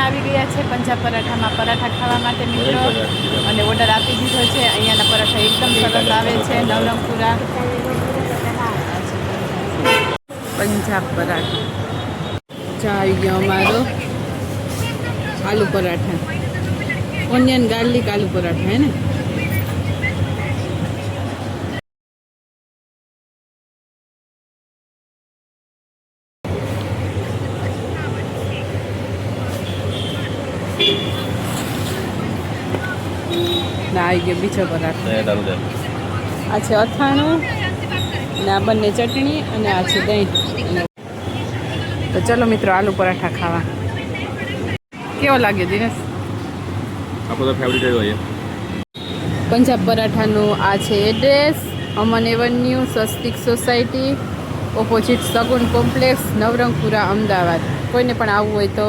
આવી ગયા છે પંજાબ પરાઠામાં પરાઠા ખાવા માટે મિત્રો, અને ઓર્ડર આપી દીધો છે. અહીંયાના પરાઠા એકદમ સરસ આવે છે, નવરંગપુરા પંજાબ પરાઠા. ચા આવી ગયો અમારો આલુ પરાઠા, ઓનિયન ગાર્લિક આલુ પરાઠા હે ને. આવી ગયો બીજો પરાઠો. આ છે અથાણું અને આ બંને ચટણી અને આ છે દહીં. તો ચલો મિત્રો આલુ પરાઠા ખાવા. કેવો લાગ્યો દિનેશ? આપણો તો ફેવરિટ હોય. પંજાબ પરાઠાનું આ છે address, Aman avenue, Swastik society, opposite Sagun complex, Navrangpura, Ahmedabad. કોઈને પણ આવવું હોય તો